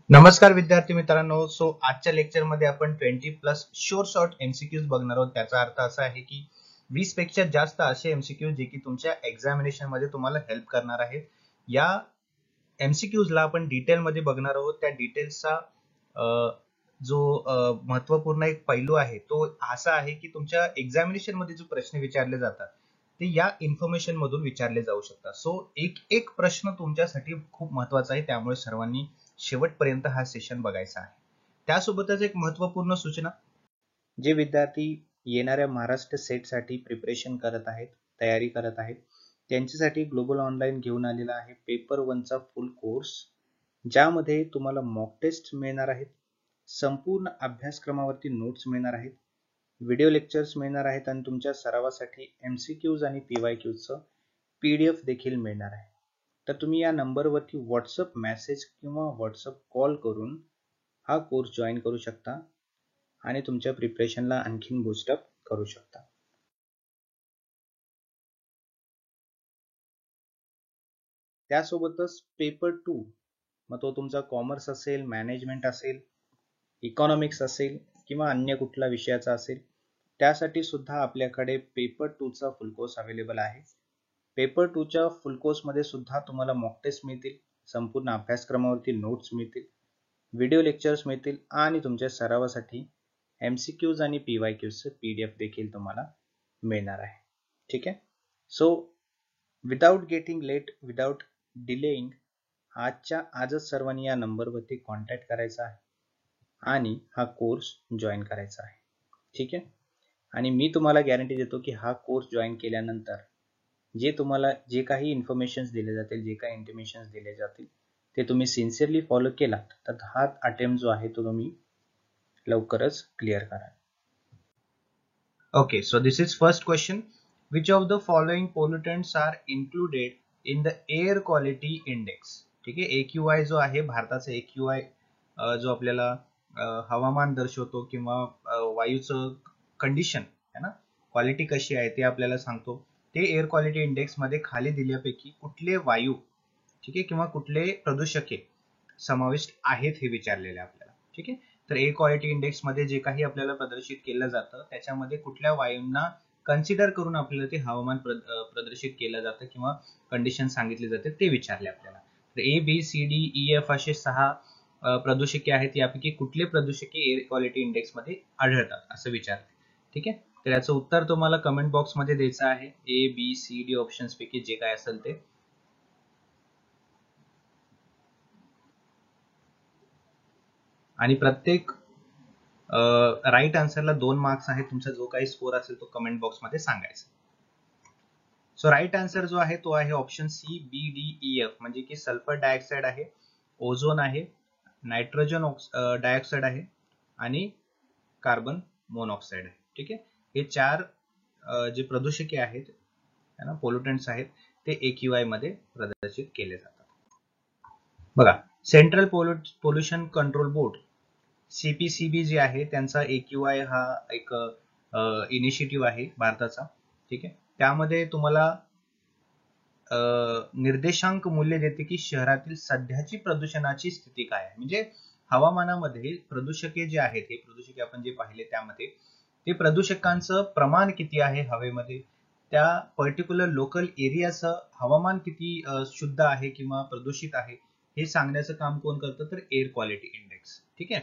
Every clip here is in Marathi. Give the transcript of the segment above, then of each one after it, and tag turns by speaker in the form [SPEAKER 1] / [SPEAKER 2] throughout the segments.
[SPEAKER 1] नमस्कार विद्यार्थी मित्रांनो. आजच्या लेक्चरमध्ये आपण 20+ शॉर्ट शॉर्ट एमसीक्यूज बघणार आहोत. त्याचा अर्थ असा आहे की 20 पेक्षा जास्त असे एमसीक्यूज जे की तुमच्या एक्झामिनेशन मध्ये तुम्हाला हेल्प करणार आहेत. या एमसीक्यूज ला आपण डिटेल मध्ये बघणार आहोत. त्या डिटेल्सचा जो महत्वपूर्ण एक पैलू आहे तो असा आहे की तुमच्या एक्झामिनेशन मध्ये जो प्रश्न विचारले जातात ते या इन्फॉर्मेशन मधून विचारले जाऊ शकतात. एक एक प्रश्न तुमच्यासाठी खूप महत्वाचा आहे, त्यामुळे सर्वांनी शेवटपर्यंत हा सेशन बघायचा आहे. त्यासोबतच एक महत्वपूर्ण सूचना, जे विद्यार्थी येणाऱ्या महाराष्ट्र सेटसाठी प्रिपरेशन करत आहेत, तयारी करत आहेत, त्यांच्यासाठी ग्लोबल ऑनलाईन घेऊन आलेला आहे पेपर 1चा फुल कोर्स, ज्यामध्ये तुम्हाला मॉक टेस्ट मिळणार आहेत, संपूर्ण अभ्यासक्रमावरती नोट्स मिळणार आहेत, व्हिडिओ लेक्चर्स मिळणार आहेत आणि तुमच्या सरावासाठी एमसीक्यूज आणि पीवायक्यूजचं पीडीएफ देखील मिळणार आहे. तर तुम्ही या नंबरवरती व्हॉट्सअप मेसेज किंवा व्हॉट्सअप कॉल करून हा कोर्स जॉईन करू शकता आणि तुमच्या प्रिपरेशनला आणखीन बूस्टअप करू शकता. त्यासोबतच पेपर 2, मग तो तुमचा कॉमर्स असेल, मॅनेजमेंट असेल, इकॉनॉमिक्स असेल किंवा अन्य कुठला विषयाचा असेल, त्यासाठी सुद्धा आपल्याकडे पेपर 2चा फुल कोर्स अवेलेबल आहे. पेपर 2च्या फुल कोर्समध्ये सुद्धा तुम्हाला मॉक टेस्ट मिळतील, संपूर्ण अभ्यासक्रमावरती नोट्स मिळतील, व्हिडिओ लेक्चर्स मिळतील आणि तुमच्या सरावासाठी एमसीक्यूज आणि पीवायक्यूजचं पीडीएफ देखील तुम्हाला मिळणार आहे. ठीक आहे. Without getting late, without delaying, आजच सर्वांनी या नंबरवरती कॉन्टॅक्ट करायचा आहे आणि हा कोर्स जॉईन करायचा आहे. ठीक आहे. आणि मी तुम्हाला गॅरंटी देतो की हा कोर्स जॉईन केल्यानंतर जे काही इन्फॉर्मेशन्स दिले जातील, जे काही इंटिमेशन्स दिले जातील, ते तुम्ही सिन्सिअरली फॉलो केलात तर हा अटेम्प्ट जो आहे तो तुम्ही लवकरच क्लिअर कराल. Okay, so this is first question. Which of the following pollutants are included in the air quality index? ठीक आहे. AQI जो आहे, भारताचा AQI जो आपल्याला हवामान दर्शवतो किंवा वायूचं कंडिशन आहे ना, क्वालिटी कशी आहे ते आपल्याला सांगतो. ते एअर क्वालिटी इंडेक्स मध्ये खाली दिल्यापैकी कुठले वायू, ठीक आहे, किंवा कुठले प्रदूषके समाविष्ट आहेत हे विचारलेले आपल्याला. ठीक आहे. तर एअर क्वालिटी इंडेक्स मध्ये जे काही आपल्याला प्रदर्शित केलं जातं त्याच्यामध्ये कुठल्या वायूंना कन्सिडर करून आपल्याला ते हवामान प्रदर्शित केलं जातं किंवा कंडिशन सांगितले जाते ते विचारले आपल्याला. तर ABCDEF असे 6 प्रदूषके आहेत. यापैकी कुठले प्रदूषके एअर क्वालिटी इंडेक्स मध्ये आढळतात असं विचारले. ठीक आहे. तर याचं उत्तर तुम्हाला कमेंट बॉक्स मध्ये द्यायचं आहे. ABCD ऑप्शन्स पैकी जे काय असेल ते. आणि प्रत्येक राईट आन्सरला 2 मार्क्स आहेत. तुमचा जो काही स्कोर असेल तो कमेंट बॉक्स मध्ये सांगायचा. सो राईट आन्सर जो आहे तो आहे ऑप्शन CBDEF, म्हणजे की सल्फर डायऑक्साईड आहे, ओझोन आहे, नायट्रोजन डायऑक्साईड आहे आणि कार्बन मोनॉक्साईड आहे. ठीक आहे. हे 4 जे प्रदूषके आहेत ना, पोल्युटंट्स आहेत, ते AQI मध्ये प्रदर्शित केले जातात. बघा, central pollution control board CPCB जे आहे त्यांचा AQI हा एक इनिशिएटिव्ह आहे भारताचा. ठीक आहे. त्यामध्ये तुम्हाला निर्देशांक मूल्य देते की शहरातील सध्याची प्रदूषणाची स्थिती काय आहे. म्हणजे हवामानामध्ये प्रदूषके जे आहेत, हे प्रदूषके आपण जे पाहिले त्यामध्ये ते प्रदूषकांचं प्रमाण किती आहे हवेमध्ये, त्या पर्टिक्युलर लोकल एरियाचं हवामान किती शुद्ध आहे किंवा प्रदूषित आहे हे सांगण्याचं काम कोण करतं, तर एअर क्वालिटी इंडेक्स. ठीक आहे.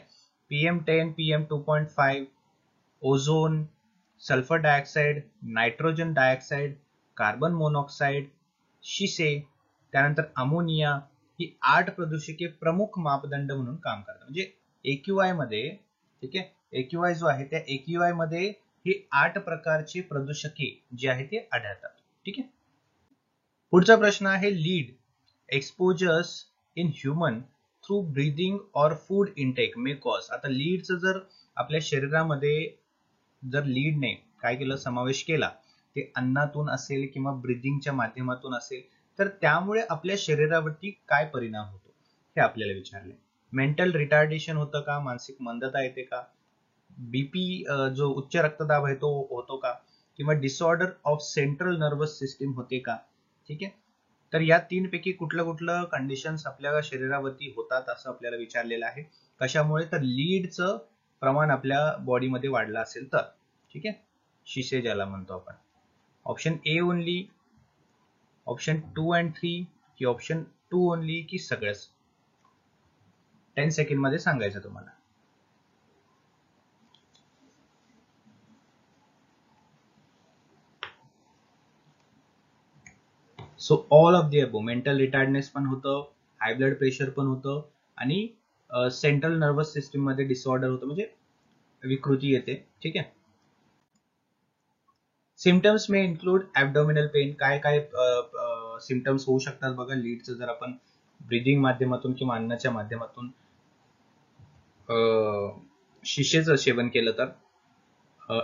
[SPEAKER 1] PM10, PM2.5, ozone, sulphur dioxide, nitrogen dioxide, carbon monoxide, शिसे, त्यानंतर अमोनिया, ही 8 प्रदूषके प्रमुख मापदंड म्हणून काम करतात. म्हणजे AQI मध्ये, ठीक आहे, AQI जो आहे त्या AQI मध्ये हे 8 प्रकारचे प्रदूषके जे आहे ते आढळतात. ठीक आहे. पुढचा प्रश्न आहे, lead exposures in human through breathing और फूड इंटेक मे कॉज. आता लीडचं जर आपल्या शरीरामध्ये जर लीडने काय केलं, समावेश केला, ते अन्नातून असेल किंवा ब्रीदिंगच्या माध्यमातून असेल, तर त्यामुळे आपल्या शरीरावरती काय परिणाम होतो हे आपल्याला विचारले. मेंटल रिटार्डेशन होतं का, मानसिक मंदता येते का, बीपी जो उच्च रक्तदाब आहे तो होतो का, किंवा disorder of central nervous system होते का. ठीक आहे. तर या तीन पैकी कुठलं कुठलं कंडिशन्स आपल्या शरीरावरती होतात असं आपल्याला विचारलेलं आहे. कशामुळे? तर लीडचं प्रमाण आपल्या बॉडीमध्ये वाढलं असेल तर. ठीक आहे, शिसे ज्याला म्हणतो आपण. Option A only, option 2 and 3, की ऑप्शन 2 ओनली, की सगळंच? 10 सेकंड मध्ये सांगायचं तुम्हाला. So all of the above. Mental retardness पण होतं, हाय ब्लड प्रेशर पण होतं, आणि सेंट्रल नर्वस सिस्टीम मध्ये डिसऑर्डर होतं, म्हणजे विकृती येते. ठीक आहे. सिम्पटम्स मे इन्क्लूड ऍब्डोमिनल पेन. काय काय सिम्पटम्स होऊ शकतात बघा लीडचं, जर आपण ब्रिदिंग माध्यमातून किंवा अन्नाच्या माध्यमातून शिशेचं सेवन केलं तर.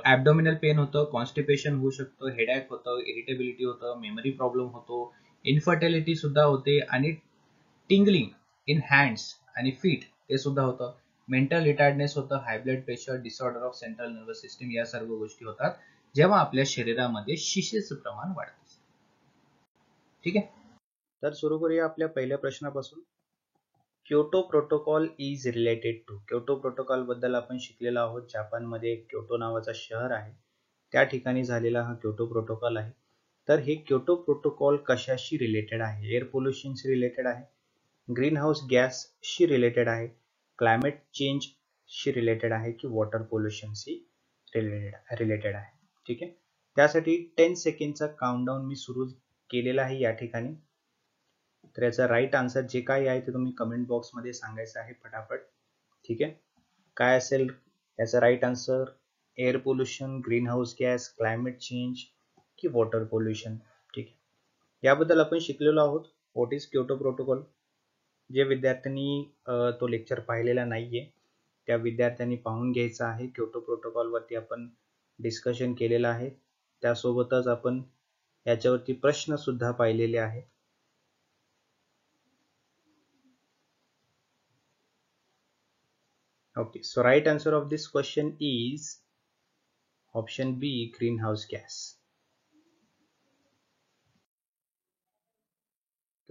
[SPEAKER 1] ऍब्डोमिनल पेन होतं, कॉन्स्टिपेशन होऊ शकतं, हेडॅक होतं, इरिटेबिलिटी होतं, मेमरी प्रॉब्लेम होतो, इन्फर्टिलिटी सुद्धा होते, आणि टिंगलिंग इन हँड्स आणि फीट ते सुद्धा होतं. मेंटल रिटार्डनेस होतं, high blood pressure, disorder of central nervous system, या सर्व गोष्टी होतात जेव्हा आपल्या शरीरामध्ये शिशेचं प्रमाण वाढतं. ठीक आहे, तर सुरू करूया आपल्या पहिल्या प्रश्नापासून. Kyoto protocol is related to. Kyoto protocol बद्दल आपण शिकलेलो आहोत. जपानमध्ये क्योटो नावाचा शहर आहे, त्या ठिकाणी झालेला हा क्योटो प्रोटोकॉल आहे. तर हे क्योटो प्रोटोकॉल कशाशी रिलेटेड आहे? एअर पोल्युशनशी रिलेटेड आहे, ग्रीन हाऊस गॅसशी रिलेटेड आहे, क्लायमेट चेंजशी रिलेटेड आहे, की वॉटर पोल्युशनशी रिलेटेड आहे. ठीक आहे, त्यासाठी 10 सेकंडचा काउंटडाऊन मी सुरू केलेला आहे या ठिकाणी. तर याचा राईट आन्सर जे काही आहे ते तुम्ही कमेंट बॉक्समध्ये सांगायचं आहे फटाफट. ठीक आहे, काय असेल याचा right answer? Air pollution, greenhouse gas, climate change, की वॉटर पोल्युशन? ठीक आहे, याबद्दल आपण शिकलेलो आहोत. What is Kyoto protocol? जे विद्यार्थ्यांनी तो लेक्चर पाहिलेला नाहीये त्या विद्यार्थ्यांनी पाहून घ्यायचा आहे. क्योटो प्रोटोकॉल वरती आपण डिस्कशन केलेलं आहे, त्यासोबतच आपण याच्यावरती प्रश्न सुद्धा पाहिलेले आहेत. Okay, so right answer of this question is option B, greenhouse gas.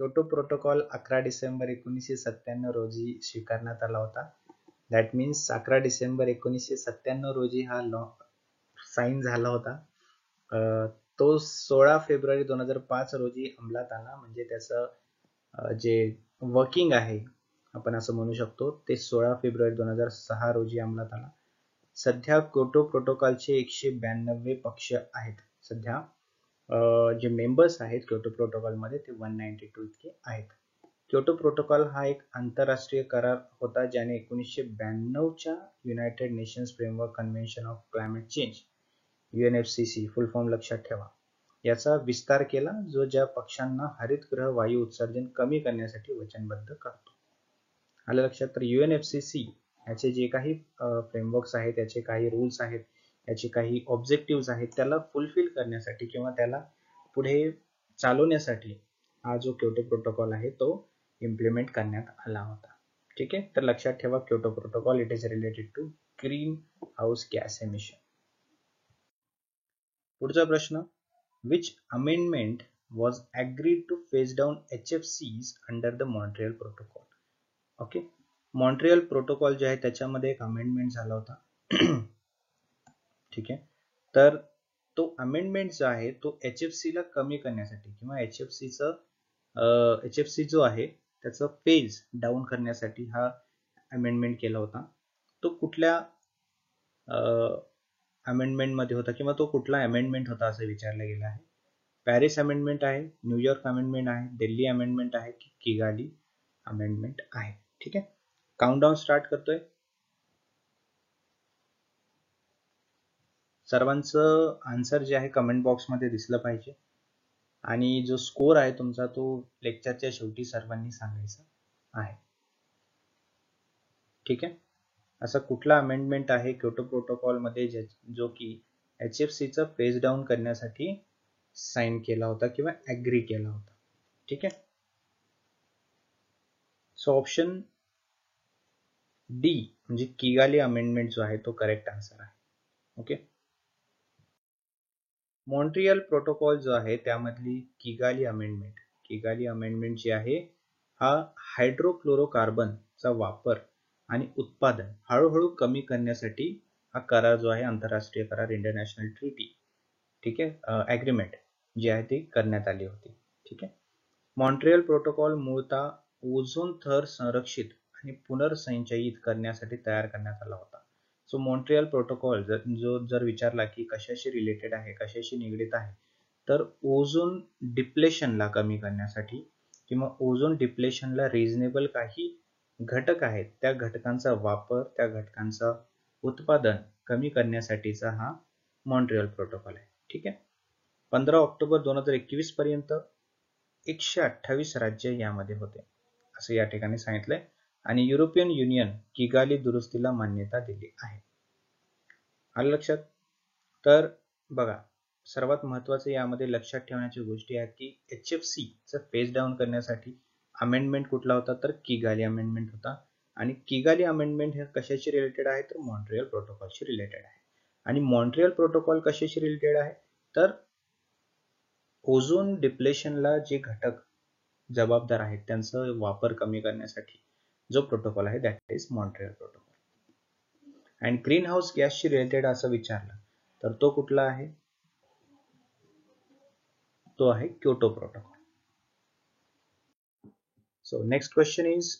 [SPEAKER 1] Kyoto protocol 11 December 1997 रोजी स्वीकारण्यात आला होता. दॅट मीन्स 11 डिसेंबर 1997 रोजी हा लॉ साईन झाला होता. तो 16 फेब्रुवारी 2005 रोजी अंमलात आला. म्हणजे त्याचं जे वर्किंग आहे आपण असं म्हणू शकतो ते 16 फेब्रुवारी 2006 रोजी अंमलात आला. सध्या क्योटो प्रोटोकॉलचे 192 पक्ष आहेत. सध्या जे मेंबर्स आहेत क्योटो प्रोटोकॉलमध्ये ते 192 इतके आहेत. क्योटो प्रोटोकॉल हा एक आंतरराष्ट्रीय करार होता ज्याने 1992च्या united nations framework convention of climate change, UNFCC full form लक्षात ठेवा, याचा विस्तार केला, जो ज्या पक्षांना हरितगृह वायू उत्सर्जन कमी करण्यासाठी वचनबद्ध करतो. आलं लक्षात? तर UNFCC याचे जे काही फ्रेमवर्क्स आहेत, याचे काही रूल्स आहेत, याचे काही ऑब्जेक्टिव्ह आहेत, त्याला फुलफिल करण्यासाठी किंवा त्याला पुढे चालवण्यासाठी हा जो क्योटो प्रोटोकॉल आहे तो इम्प्लिमेंट करण्यात आला होता. ठीक आहे, तर लक्षात ठेवा Kyoto protocol it is related to greenhouse gas emission. पुढचा प्रश्न, which amendment was agreed to phase down HFCs under the Montreal Protocol? Okay, Montreal protocol जे आहे त्याच्यामध्ये एक अमेंडमेंट झाला होता. ठीक आहे, तर तो अमेंडमेंट जो आहे तो HFC ला कमी करण्यासाठी किंवा HFC जो आहे त्याचं फेज डाऊन करण्यासाठी हा अमेंडमेंट केला होता. तो कुठल्या अमेंडमेंट मध्ये होता किंवा तो कुठला अमेंडमेंट होता असं विचारलं गेलं आहे. पॅरिस अमेंडमेंट आहे, न्यूयॉर्क अमेंडमेंट आहे, दिल्ली अमेंडमेंट आहे, की किगाली अमेंडमेंट आहे? ठीक आहे, काउंटडाऊन स्टार्ट करतोय. सर्वांचं आन्सर जे आहे कमेंट बॉक्समध्ये दिसलं पाहिजे आणि जो स्कोर आहे तुमचा तो लेक्चरच्या शेवटी सर्वांनी सांगायचा आहे. ठीक आहे, असा कुठला अमेंडमेंट आहे क्योटो प्रोटोकॉल मध्ये जो की HFCचं फेज डाऊन करण्यासाठी साइन केला होता किंवा ऍग्री केला होता? ठीक आहे, सो ऑप्शन डी म्हणजे किगाली अमेंडमेंट जो आहे तो करेक्ट आन्सर आहे. ओके, मॉन्ट्रियल प्रोटोकॉल जो आहे त्यामधली किगाली किगाली अमेंडमेंट जी आहे हा हायड्रोक्लोरोकार्बनचा वापर आणि उत्पादन हळूहळू कमी करण्यासाठी हा करार जो आहे आंतरराष्ट्रीय करार इंटरनॅशनल ट्रीटी, ठीक आहे, ॲग्रीमेंट जी आहे ती करण्यात आली होती. ठीक आहे. मॉन्ट्रियल प्रोटोकॉल मूळतः ओझोन थर संरक्षित आणि पुनर्संचयित करण्यासाठी तयार करण्यात आला होता. सो मॉन्ट्रियल प्रोटोकॉल जर विचारला की कशाशी रिलेटेड आहे, कशाशी निगडीत आहे, तर ओझोन डिप्लेशनला कमी करण्यासाठी किंवा ओझोन डिप्लेशनला रिझनेबल काही घटक आहेत त्या घटकांचा वापर, त्या घटकांचा उत्पादन कमी करण्यासाठीचा हा मॉन्ट्रियल प्रोटोकॉल आहे. ठीक आहे. 15 ऑक्टोबर 2021 पर्यंत 128 राज्य यामध्ये होते असं या ठिकाणी सांगितलंय आणि युरोपियन युनियन किगाली दुरुस्तीला मान्यता दिली आहे. आलं लक्षात? तर बघा, सर्वात महत्वाचं यामध्ये लक्षात ठेवण्याची गोष्टी आहेत की HFC चं फेज डाऊन करण्यासाठी अमेंडमेंट कुठला होता, तर किगाली अमेंडमेंट होता. आणि किगाली अमेंडमेंट हे कशाशी रिलेटेड आहे, तर मॉन्ट्रियल प्रोटोकॉलशी रिलेटेड आहे. आणि मॉन्ट्रियल प्रोटोकॉल कशाशी रिलेटेड आहे, तर ओझोन डिप्लेशनला जे घटक जबाबदार आहेत त्यांचा वापर कमी करण्यासाठी जो प्रोटोकॉल आहे दॅट इज मॉन्ट्रियल प्रोटोकॉल. आणि ग्रीन हाऊस गॅसशी रिलेटेड असं विचारलं तर तो कुठला आहे, तो आहे Kyoto protocol. So next question is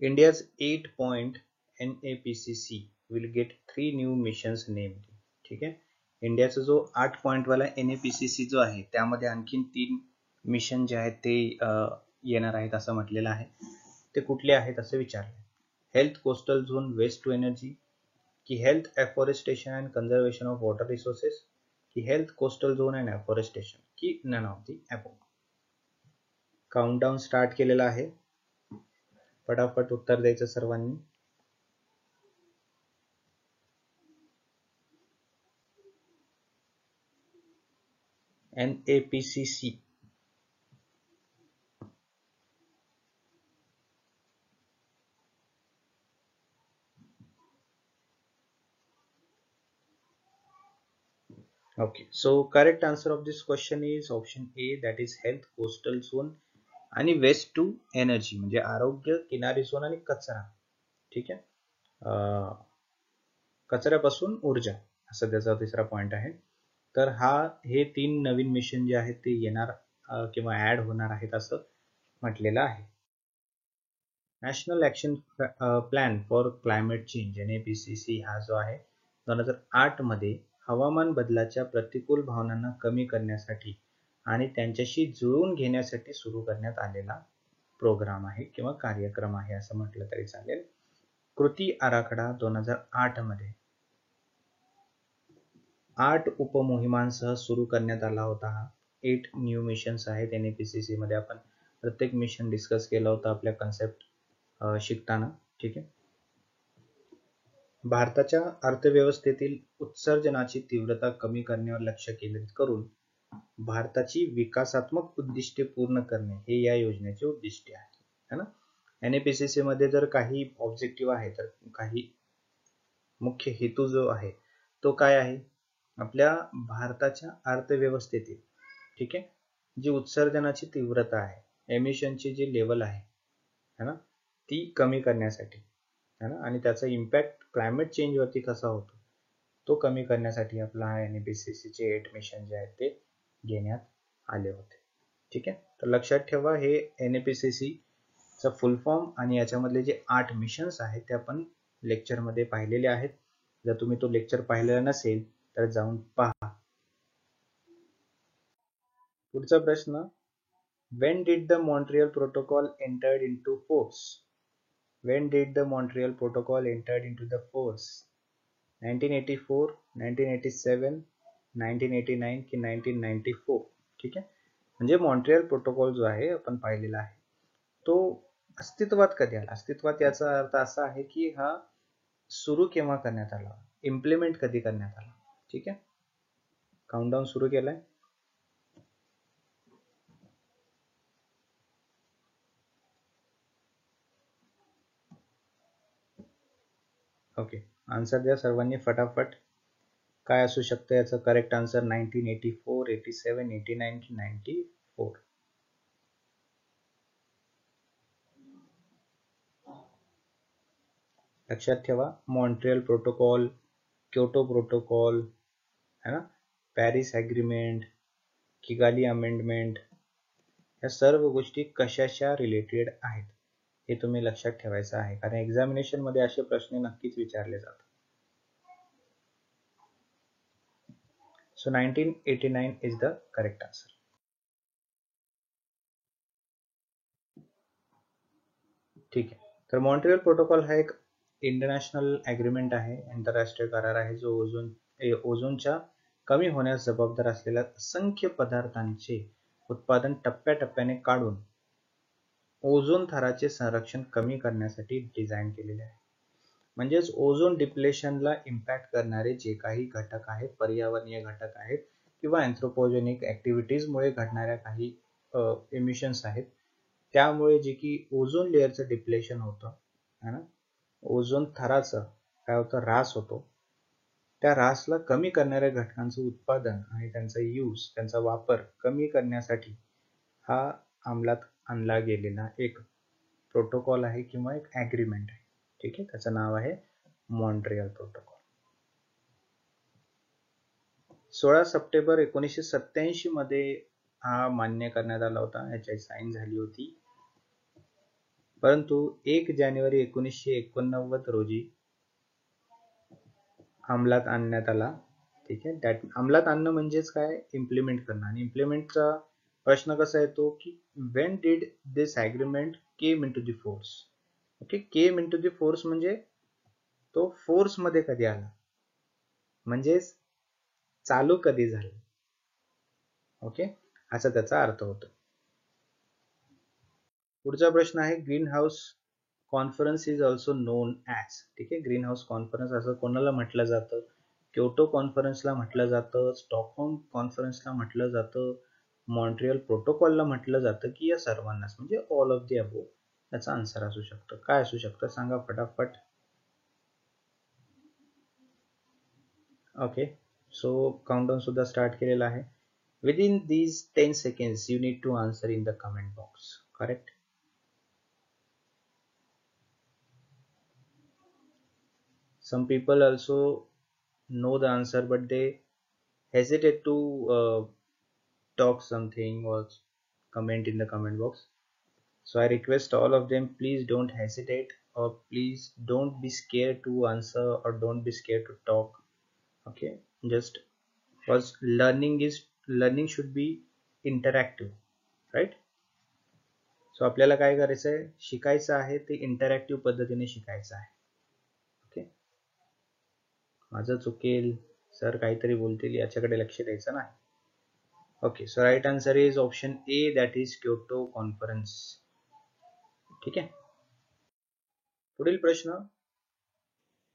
[SPEAKER 1] India's 8-point NAPCC will get 3 new missions named. ठीक आहे. इंडियाचा जो 8 पॉइंट वाला NAPCC जो आहे त्यामध्ये आणखीन 3 मिशन जे आहेत ते येणार आहेत असं म्हटलेलं आहे. ते कुठले आहेत असं विचारलं. Health coastal zone waste to energy, की health afforestation and conservation of water resources, की health coastal zone and afforestation, की none of the above. Countdown start केलेला आहे. फटाफट उत्तर द्यायचं सर्वांनी. NAPCC okay, so correct answer of this question is option A, that is health coastal zone आणि वेस्ट टू एनर्जी म्हणजे आरोग्य, किनारी झोन आणि कचरा. ठीक आहे. कचऱ्यापासून ऊर्जा असं त्याचा तिसरा पॉइंट आहे. तर हे 3 नवीन मिशन जे आहेत ते येणार किंवा ऍड होणार आहेत असं म्हटलेलं आहे. National action plan for climate change NAPCC हा जो आहे 2008 मध्ये हवामान बदलाच्या प्रतिकूल भावनांना कमी करण्यासाठी आणि त्यांच्याशी जुळवून घेण्यासाठी सुरू करण्यात आलेला प्रोग्राम आहे किंवा कार्यक्रम आहे असं म्हटलं तरी चालेल. कृती आराखडा 2008 मध्ये 8 उपमोहिमांसह सुरू करण्यात आला होता. हा 8 न्यू मिशन्स आहेत NAPCC मध्ये. आपण प्रत्येक मिशन डिस्कस केलं होतं आपल्या कन्सेप्ट शिकताना. ठीक आहे. भारताच्या अर्थव्यवस्थेतील उत्सर्जनाची तीव्रता कमी करण्यावर लक्ष केंद्रित करून भारताची विकासात्मक उद्दिष्टे पूर्ण करणे हे या योजनेचे उद्दिष्ट आहे ना. NAPCC मध्ये जर काही ऑब्जेक्टिव्ह आहे तर काही मुख्य हेतू जो आहे तो काय आहे, आपल्या भारताच्या अर्थव्यवस्थेतील, ठीक आहे, जी उत्सर्जनाची तीव्रता आहे, एमिशनची जी लेवल आहे है ना, ती कमी करण्यासाठी है ना, आणि त्याचा इम्पॅक्ट क्लायमेट चेंज वरती कसा होतो तो कमी करण्यासाठी आपला NAPCC चे 8 मिशन जे आहेत ते घेण्यात आले होते. ठीक आहे. तर लक्षात ठेवा हे NAPCC चा फुल फॉर्म आणि याच्यामधले जे 8 मिशन्स आहेत ते आपण लेक्चर मध्ये पाहिलेले आहेत. जर तुम्ही तो लेक्चर पाहिलेला नसेल तर जाऊन पहा. पुढचा प्रश्न, when did the Montreal Protocol entered into force? When did the Montreal Protocol entered into the force? 1984, 1987, 1989 की 1994. ठीक आहे. म्हणजे मॉन्ट्रियल प्रोटोकॉल जो आहे आपण पाहिलेला आहे तो अस्तित्वात कधी आला. अस्तित्वात याचा अर्थ असा आहे की हा सुरू केव्हा करण्यात आला, इम्प्लिमेंट कधी करण्यात आला. ठीक आहे. काउंटडाऊन सुरू केलाय. ओके, आन्सर द्या सर्वांनी फटाफट. काय असू शकतं याचं करेक्ट आन्सर? 1984, 87, 89 की 94? 4. लक्षात ठेवा, मॉन्ट्रियल प्रोटोकॉल, क्योटो प्रोटोकॉल है ना, पॅरिस ॲग्रीमेंट, किगाली अमेंडमेंट, या सर्व गोष्टी कशाच्या रिलेटेड आहेत हे तुम्ही लक्षात ठेवायचं आहे, कारण एक्झामिनेशन मध्ये असे प्रश्न नक्कीच विचारले जातात. So 1989 is the correct answer. ठीक आहे, तर मॉन्ट्रियल प्रोटोकॉल हा एक इंटरनॅशनल ॲग्रीमेंट आहे, आंतरराष्ट्रीय करार आहे, जो ओझोनच्या कमी होण्यास जबाबदार असलेल्या असंख्य पदार्थांचे उत्पादन टप्प्याटप्प्याने काढून ओझोन थराचे संरक्षण कमी करण्यासाठी डिझाईन केलेले आहे. म्हणजेच ओझोन डिप्लेशनला इम्पॅक्ट करणारे जे काही घटक आहेत, पर्यावरणीय घटक आहेत किंवा अँथ्रोपोजेनिक ॲक्टिव्हिटीजमुळे घडणाऱ्या काही एमिशन्स आहेत, त्यामुळे जे की ओझोन लेअरचं डिप्लेशन होतं है ना, ओझोन थराचं काय होतं, ऱ्हास होतो, त्या ऱ्हासला कमी करणाऱ्या घटकांचं उत्पादन आणि त्यांचा यूज, त्यांचा वापर कमी करण्यासाठी हा अंमलात आणला गेलेला एक प्रोटोकॉल आहे किंवा एक ॲग्रीमेंट आहे. ठीक आहे, त्याचं नाव आहे मॉन्ट्रियल प्रोटोकॉल. 16 सप्टेंबर 1987 मध्ये हा मान्य करण्यात आला होता, याची साईन झाली होती. परंतु 1 जानेवारी 1989 रोजी अंमलात आणण्यात आला. ठीक आहे, त्यात अंमलात आणणं म्हणजेच काय, इम्प्लिमेंट करणं. आणि इम्प्लिमेंटचा प्रश्न कसा येतो की when did this agreement came into the force. Okay, came into the force म्हणजे तो फोर्स मध्ये कधी आला, म्हणजेच चालू कधी झालं. ओके, असा त्याचा अर्थ होतो. पुढचा प्रश्न आहे, green house conference is also non as. ठीक आहे, ग्रीन हाऊस कॉन्फरन्स असं कोणाला म्हटलं जातं, क्योटो कॉन्फरन्सला म्हटलं जातं, स्टॉकहोम कॉन्फरन्सला म्हटलं जातं, मॉन्ट्रियल प्रोटोकॉलला म्हटलं जातं, की या सर्वांनाच, म्हणजे ऑल ऑफ दी अबोव याचा आन्सर असू शकतं. काय असू शकतं सांगा फटाफट. ओके, सो काउंटडाऊन सुद्धा स्टार्ट केलेला आहे. Within these 10 seconds you need to answer in the comment box. Correct? Some people also know the answer but they hesitate to talk something or comment in the comment box. So I request all of them, please don't hesitate, or please don't be scared to answer, or don't be scared to talk. Okay, just because learning should be interactive, right? So आपल्याला काय करायचं आहे, शिकायचं आहे ते इंटरॅक्टिव्ह पद्धतीने शिकायचं आहे. ओके, माझं चुकेल, सर काहीतरी बोलतील याच्याकडे लक्ष द्यायचं नाही. Okay, so right answer is option A, that is Kyoto conference. ठीक आहे, पुढील प्रश्न,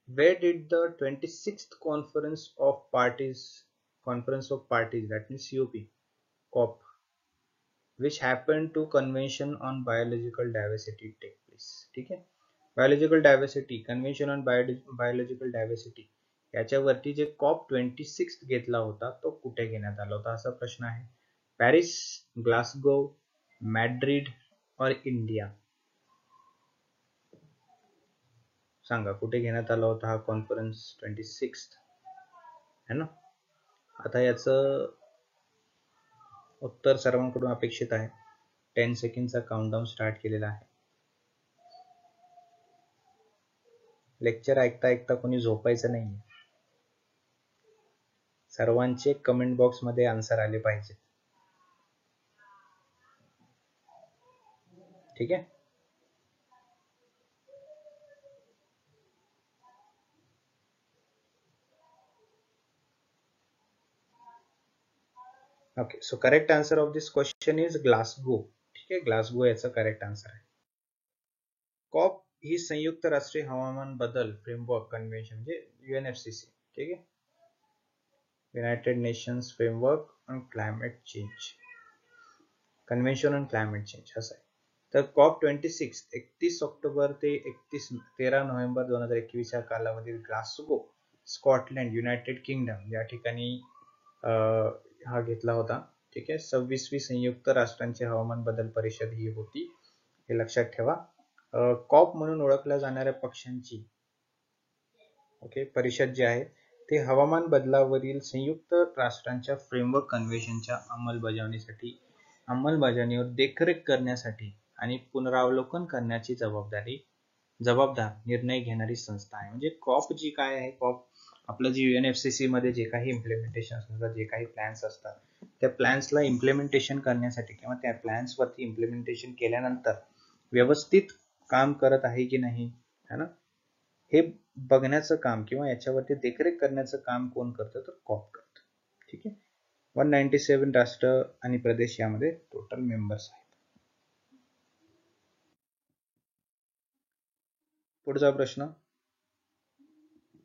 [SPEAKER 1] where did the 26th conference of parties that means COP which happened to convention on biological diversity take place. ठीक आहे, biological diversity, convention on biological diversity याच्यावरती जे COP26 घेतला होता तो कुठे घेण्यात आला होता असा प्रश्न आहे. पॅरिस, ग्लासगो, मॅड्रिड और इंडिया. सांगा कुठे घेण्यात आला होता हा कॉन्फरन्स 26 है ना. आता याचं उत्तर सर्वांकडून अपेक्षित आहे. 10 सेकंडचा काउंटडाऊन स्टार्ट केलेला आहे. लेक्चर ऐकता ऐकता कोणी झोपायचं नाहीये, सर्वांचे कमेंट बॉक्स मध्ये आन्सर आले पाहिजे. ठीक आहे, okay, so correct answer of this question is Glasgow. ठीक आहे, ग्लासगो याचा करेक्ट आन्सर आहे. कॉप ही संयुक्त राष्ट्रीय हवामान बदल फ्रेमवर्क कन्व्हेन्शन म्हणजे UNFCCC. ठीक आहे, United nations framework on climate change, convention on climate change असं आहे. तर COP26 31 ऑक्टोबर ते 13 नोव्हेंबर 2021 या कालावधीत ग्लासगो, स्कॉटलंड, युनायटेड किंगडम या ठिकाणी हा घेतला होता. ठीक आहे. 26वी संयुक्त राष्ट्रांची हवामान बदल परिषद ही होती, हे लक्षात ठेवा. कॉप म्हणून ओळखल्या जाणाऱ्या पक्षांची ओके परिषद जी आहे ते हवामान बदलावरील संयुक्त राष्ट्रांच्या फ्रेमवर्क कन्व्हेन्शनच्या अंमलबजावणीवर देखरेख करण्यासाठी आणि पुनरावलोकन करण्याची जबाबदार निर्णय घेणारी संस्था आहे. म्हणजे कॉप जी काय आहे, कॉप आपलं जे UNFCCC मध्ये जे काही इम्प्लिमेंटेशन असतात, जे काही प्लॅन्स असतात, त्या प्लॅन्सला इम्प्लिमेंटेशन करण्यासाठी किंवा त्या प्लॅन्सवरती इम्प्लिमेंटेशन केल्यानंतर व्यवस्थित काम करत आहे की नाही, है ना, हे बघण्याचं काम किंवा याच्यावरती देखरेख करण्याचं काम कोण करतं, तर कॉप करतं. ठीक आहे. 197 राष्ट्र आणि प्रदेश यामध्ये टोटल मेंबर्स आहेत. पुढचा प्रश्न,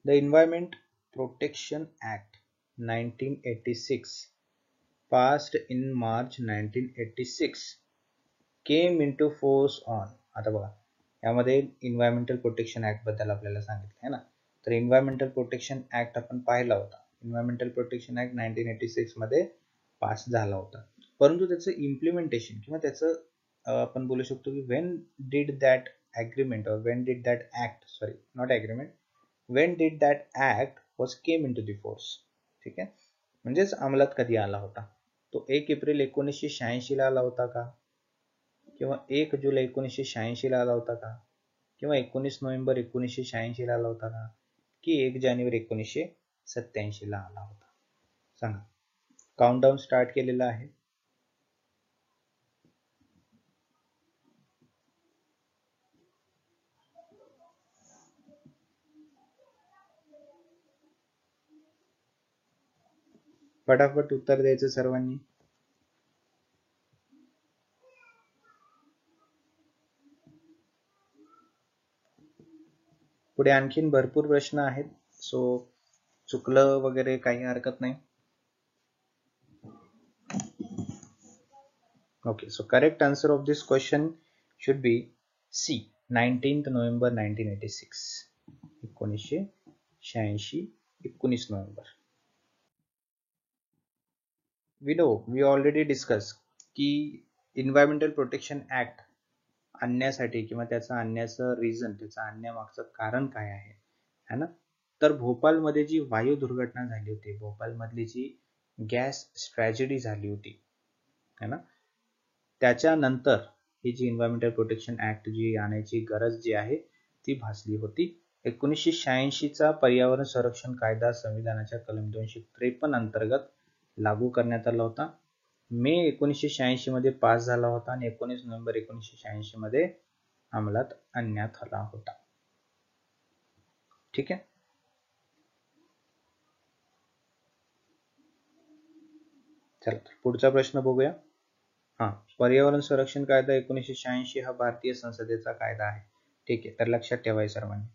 [SPEAKER 1] the environment protection act 1986 passed in March 1986 came into force on. आता बघा यामध्ये एन्व्हायरमेंटल प्रोटेक्शन ऍक्ट बद्दल आपल्याला सांगितलं आहे ना, तर एन्व्हायरमेंटल प्रोटेक्शन ऍक्ट आपण पाहिला होता. एन्व्हायरमेंटल प्रोटेक्शन ऍक्ट 1986 मध्ये पास झाला होता, परंतु त्याचं इम्प्लिमेंटेशन किंवा त्याचं आपण बोलू शकतो की when did that agreement or when did that act, sorry not agreement, when did that act was came into the force. ठीक आहे, म्हणजेच अंमलात कधी आला होता, तो 1 एप्रिल 1986 ला आला होता का, किंवा 1 जुलै 1986 ला आला होता का, किंवा 19 नोव्हेंबर 1986 ला आला होता का, की 1 जानेवारी 1987 ला आला होता, सांगा. काउंटडाऊन स्टार्ट केलेला आहे. फटाफट उत्तर द्यायचं सर्वांनी. पुढे आणखीन भरपूर प्रश्न आहेत, सो चुकलं वगैरे काही हरकत नाही. Okay, so correct answer of this question should be C, 19th November 1986. 1986 19 November. we already discussed की एन्व्हायरमेंटल प्रोटेक्शन ऍक्ट आणण्यासाठी किंवा त्याचा आणण्याचं रिझन, त्याचा आणण्यामागचं कारण काय आहे, है ना, तर भोपाळमध्ये जी वायू दुर्घटना झाली होती, भोपाळमधली जी गॅस ट्रॅजेडी झाली होती, है ना, त्याच्यानंतर ही जी एन्व्हायरमेंटल प्रोटेक्शन ऍक्ट जी आणायची गरज जी आहे ती भासली होती. 1986 चा पर्यावरण संरक्षण कायदा संविधानाच्या कलम 253 अंतर्गत लागू करण्यात आला होता. मे 1986 मध्ये पास झाला होता आणि 19 नोव्हेंबर 1986 मध्ये अंमलात आणण्यात आला होता. ठीक आहे. चला पुढचा प्रश्न बघूया. पर्यावरण संरक्षण कायदा 1986 हा भारतीय संसदेचा कायदा आहे. ठीक आहे, तर लक्षात ठेवायचं सर्वांनी.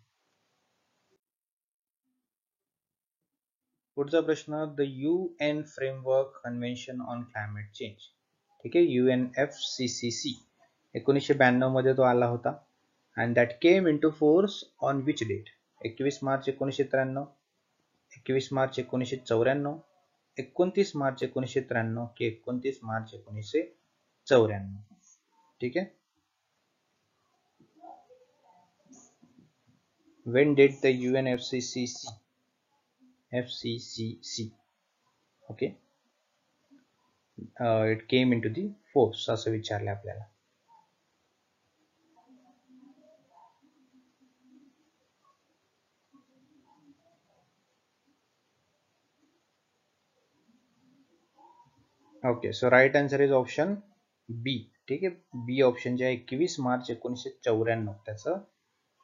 [SPEAKER 1] पुढचा प्रश्न, the UN framework convention on climate change. ठीक आहे, UNFCCC 1992 मध्ये तो आला होता. And that came into force on which date? 21 March 1993, 21 March 1994, 29 March 1993 की 29 मार्च 1994. ठीक आहे. When did the UNFCCC okay it came into the force असं विचारलं आपल्याला. Okay, so right answer is option B. ठीक आहे, बी ऑप्शन जे आहे 21 मार्च 1994 त्याचं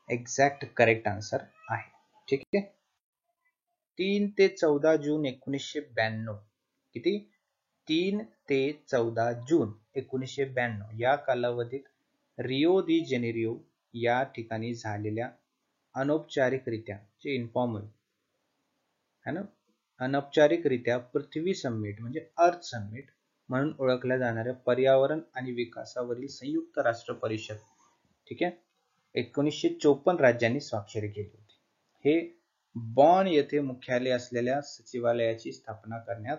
[SPEAKER 1] एक्झॅक्ट करेक्ट आन्सर आहे. ठीक आहे. 3 ते 14 जून 1992, किती? 3 ते 14 जून 1992 या कालावधीत रिओ दी जेनेरिओ या ठिकाणी झालेल्या अनौपचारिकरित्या जे इन्फॉर्मल है ना, अनौपचारिकरित्या पृथ्वी समिट म्हणजे अर्थ समिट म्हणून ओळखल्या जाणाऱ्या पर्यावरण आणि विकासावरील संयुक्त राष्ट्र परिषद, ठीक आहे, 1954 राज्यांनी स्वाक्षरी केली होती. हे बॉन येथे मुख्यालय असलेल्या सचिवालयाची स्थापना करण्यात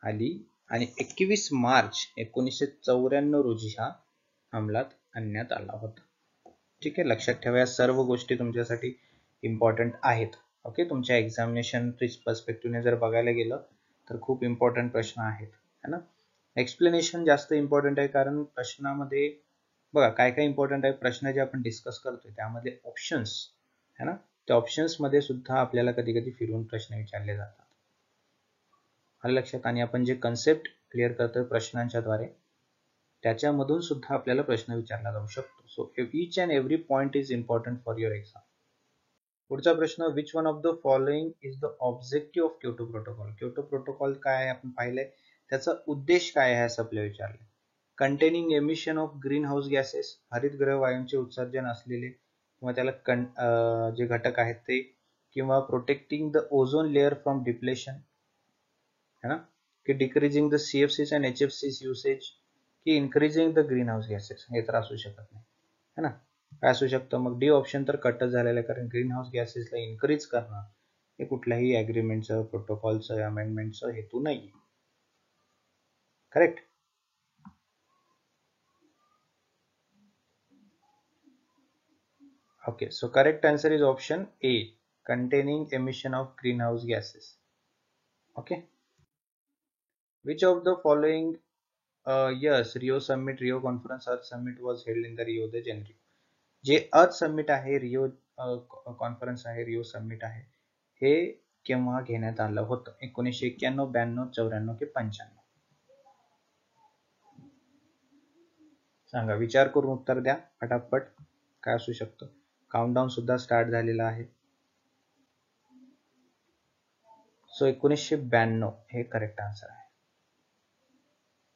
[SPEAKER 1] आली आणि 21 मार्च 1994 रोजी हा अंमलात आणण्यात आला होता. ठीक आहे, लक्षात ठेवा या सर्व गोष्टी तुमच्यासाठी इम्पॉर्टंट आहेत. ओके, तुमच्या एक्झामिनेशन पर्स्पेक्टिव्हने जर बघायला गेलं तर खूप इम्पॉर्टंट प्रश्न आहेत, है ना. एक्सप्लेनेशन जास्त इम्पॉर्टंट आहे, कारण प्रश्नामध्ये बघा काय काय इम्पॉर्टंट आहे. प्रश्न जे आपण डिस्कस करतोय त्यामध्ये ऑप्शन्स है ना, त्या ऑप्शन्स मध्ये सुद्धा आपल्याला कधी कधी फिरवून प्रश्न विचारले जातात, आलं लक्षात. आणि आपण जे कन्सेप्ट क्लिअर करतोय प्रश्नांच्या द्वारे त्याच्यामधून सुद्धा आपल्याला प्रश्न विचारला जाऊ शकतो. So each and every point is important for your exam. पुढचा प्रश्न, which one of the following is the objective of Kyoto protocol. Kyoto protocol काय आहे आपण पाहिलंय, त्याचा उद्देश काय आहे असं आपल्याला विचारले. Containing emission of green house gases, हरितगृह वायूंचे उत्सर्जन असलेले किंवा त्याला जे घटक आहेत ते, किंवा protecting the ozone layer from depletion है ना, की decreasing the CFCs and HFCs usage, की increasing the green house gases. हे तर असू शकत नाही है ना. काय असू शकतं मग, डी ऑप्शन तर कटच झालेलं आहे, कारण ग्रीन हाऊस गॅसेसला इन्क्रीज करणं हे कुठल्याही ऍग्रीमेंटचं, प्रोटोकॉलचं, अमेंडमेंटचं हेतू नाही. Correct. Okay, so correct answer is option A, containing emission of greenhouse gases. Okay. Which of the following yes, Rio Summit, Rio Conference, Earth Summit was held in the Rio de Janeiro. जे अर्थ समिट आहे, रिओ कॉन्फरन्स आहे, रिओ समिट आहे, हे केव्हा घेण्यात आलं होतं? 1991, 92, 94 की 95? सांगा, विचार करून उत्तर द्या फटाफट. काय असू शकतं? काउंटडाऊन सुद्धा स्टार्ट झालेला आहे. सो 1992 हे करेक्ट आन्सर आहे.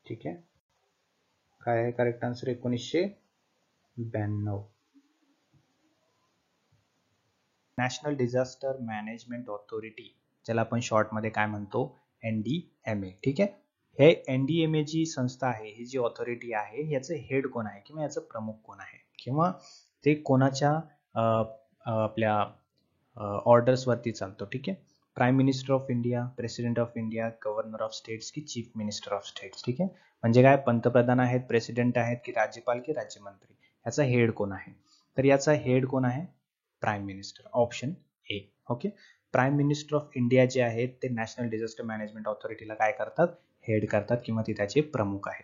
[SPEAKER 1] ठीक आहे, काय आहे correct answer? 1992. National disaster management authority, ज्याला आपण शॉर्टमध्ये काय म्हणतो, NDMA. ठीक आहे, हे NDMA जी संस्था आहे, ही जी ऑथॉरिटी आहे, याचं हेड कोण आहे किंवा याचं प्रमुख कोण आहे, किंवा ते कोणाच्या आपल्या ऑर्डर्सवरती चालतो. ठीक आहे, prime minister of India, president of India, governor of states की चीफ मिनिस्टर ऑफ स्टेट्स. ठीक आहे, म्हणजे काय, पंतप्रधान आहेत, प्रेसिडेंट आहेत की राज्यपाल की राज्यमंत्री, याचा हेड कोण आहे? तर याचा हेड कोण आहे? Prime minister, option A. Okay, prime minister of India जे आहेत ते नॅशनल डिझास्टर मॅनेजमेंट ऑथॉरिटीला काय करतात? हेड करतात, किंवा ते त्याचे प्रमुख आहेत.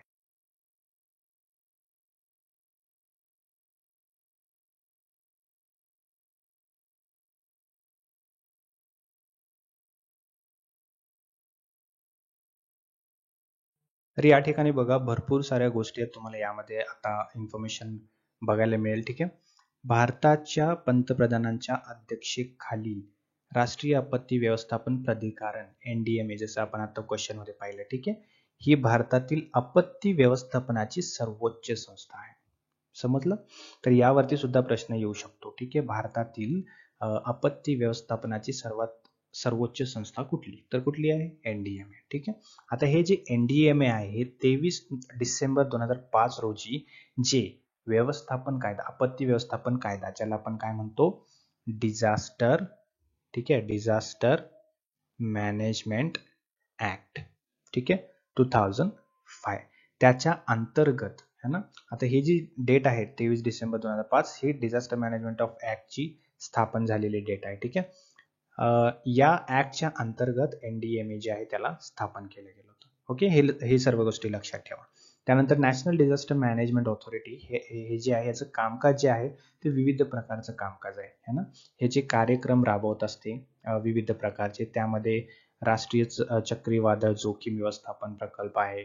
[SPEAKER 1] तर या ठिकाणी बघा, भरपूर साऱ्या गोष्टी आहेत, तुम्हाला यामध्ये आता इन्फॉर्मेशन बघायला मिळेल. ठीक आहे, भारताच्या पंतप्रधानांच्या अध्यक्षतेखाली राष्ट्रीय आपत्ती व्यवस्थापन प्राधिकरण NDMA, जसं आपण आता क्वेश्चन मध्ये पाहिलं. ठीक आहे, ही भारतातील आपत्ती व्यवस्थापनाची सर्वोच्च संस्था आहे. समजलं? तर यावरती सुद्धा प्रश्न येऊ शकतो. ठीक आहे, भारतातील आपत्ती व्यवस्थापनाची सर्वोच्च संस्था कुठली? तर कुठली आहे? NDMA. ठीक आहे, आता हे जे NDMA आहे, हे 23 डिसेंबर 2005 रोजी जे व्यवस्थापन कायदा, आपत्ती व्यवस्थापन कायदा, ज्याला आपण काय म्हणतो, डिझास्टर, ठीक आहे, डिझास्टर मॅनेजमेंट ऍक्ट, ठीक आहे, 2005, त्याच्या अंतर्गत है ना. आता ही जी डेट आहे 23 डिसेंबर 2005, ही डिझास्टर मॅनेजमेंट ऑफ ऍक्टची स्थापन झालेली डेट आहे. ठीक आहे, या ऍक्टच्या अंतर्गत NDMA जे आहे त्याला स्थापन केलं गेलं होतं. ओके, हे सर्व गोष्टी लक्षात ठेवा. त्यानंतर नॅशनल डिझास्टर मॅनेजमेंट ऑथॉरिटी हे जे आहे, याचं कामकाज जे आहे ते विविध प्रकारचं कामकाज आहे है ना. हे जे कार्यक्रम राबवत असते विविध प्रकारचे, त्यामध्ये राष्ट्रीय चक्रीवादळ जोखीम व्यवस्थापन प्रकल्प आहे,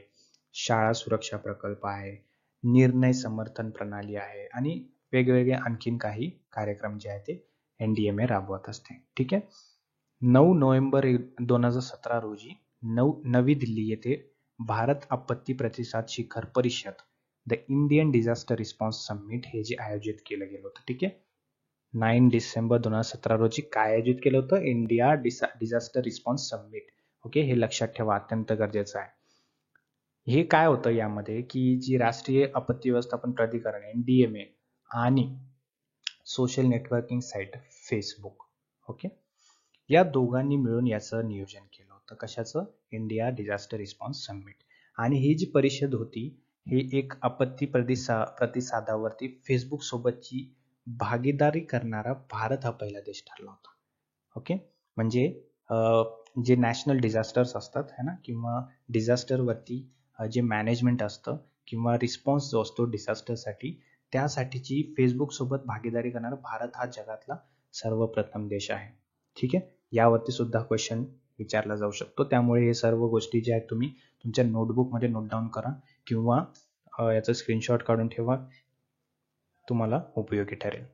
[SPEAKER 1] शाळा सुरक्षा प्रकल्प आहे, निर्णय समर्थन प्रणाली आहे, आणि वेगवेगळे आणखीन काही कार्यक्रम जे आहे ते NDMA राबवत असते. ठीक आहे, 9 नोव्हेंबर 2017 रोजी नवी दिल्ली येथे भारत आपत्ती प्रतिसाद शिखर परिषद, the Indian disaster response summit, हे जे आयोजित केलं गेलं होतं. ठीक आहे, 9 डिसेंबर 2017 रोजी काय आयोजित केलं होतं? India disaster response summit. Okay, हे लक्षात ठेवा, अत्यंत गरजेचं आहे. हे काय होतं यामध्ये, की जी राष्ट्रीय आपत्ती व्यवस्थापन प्राधिकरण NDMA आणि social networking site Facebook, okay, या दोघांनी मिळून याचं नियोजन केलं होतं. कशाचं? India disaster response summit. आणि ही जी परिषद होती ही एक आपत्ती प्रतिसादावरती फेसबुक सोबतची भागीदारी करणारा भारत हा पहिला देश ठरला होता. ओके, म्हणजे जे नॅशनल डिझास्टर्स असतात है ना, किंवा डिझास्टरवरती जे मॅनेजमेंट असतं किंवा रिस्पॉन्स जो असतो डिझास्टरसाठी, त्यासाठीची फेसबुक सोबत भागीदारी करणारा भारत हा जगातला सर्वप्रथम देश आहे. ठीक आहे, यावरती सुद्धा क्वेश्चन विचारला जाऊ शकतो. त्यामुळे हे सर्व गोष्टी ज्या आहेत तुम्ही तुमच्या नोटबुकमध्ये नोट डाऊन करा किंवा याचा स्क्रीनशॉट काढून ठेवा, तुम्हाला उपयोगी ठरेल.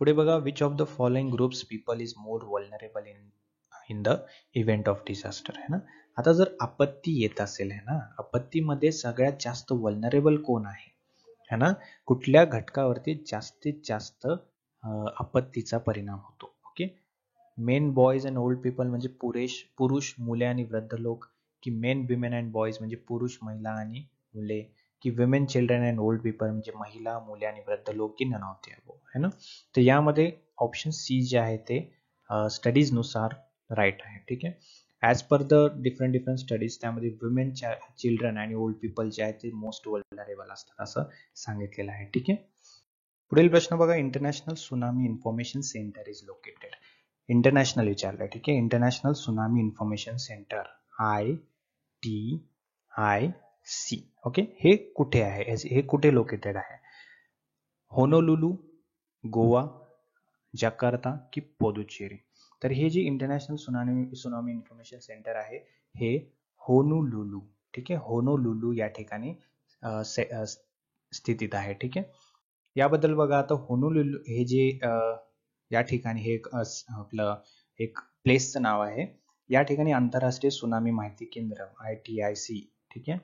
[SPEAKER 1] पुढे बघा, which of the following groups people is more vulnerable in the event of disaster, है ना. आता जर आपत्ती येत असेल है ना, आपत्तीमध्ये सगळ्यात जास्त वल्नरेबल कोण आहे है ना, कुठल्या घटकावरती जास्तीत जास्त आपत्तीचा परिणाम होतो. Okay, main boys and old people म्हणजे पुरुष मुले आणि वृद्ध लोक, की मेन विमेन अँड बॉयज म्हणजे पुरुष महिला आणि मुले, की women children and old people म्हणजे महिला मुले आणि वृद्ध लोक, की नन ऑफ द अबोव, है ना. तर यामध्ये ऑप्शन सी जे आहे ते स्टडीज नुसार राईट आहे. ठीक आहे, as per the different studies त्यामध्ये विमेन चिल्ड्रन आणि ओल्ड पीपल जे आहेत ते मोस्ट वल्नरेबल असतात असं सांगितलेलं आहे. ठीक आहे, पुढील प्रश्न बघा, international tsunami information centre is located. International विचारलंय. ठीक आहे, international tsunami information centre ITIC. Okay, हे कुठे आहे, हे कुठे लोकेटेड आहे? होनोलुलू, गोवा, जकार्ता की पुदुचेरी? तर हे जे इंटरनॅशनल सुनामी इन्फॉर्मेशन सेंटर आहे हे होनोलुलू, ठीक आहे, होनोलुलू या ठिकाणी स्थितीत आहे. ठीक आहे, याबद्दल बघा, आता होनोलुलू हे जे या ठिकाणी हे आपलं एक प्लेसचं नाव आहे. या ठिकाणी आंतरराष्ट्रीय सुनामी माहिती केंद्र ITIC, ठीक आहे,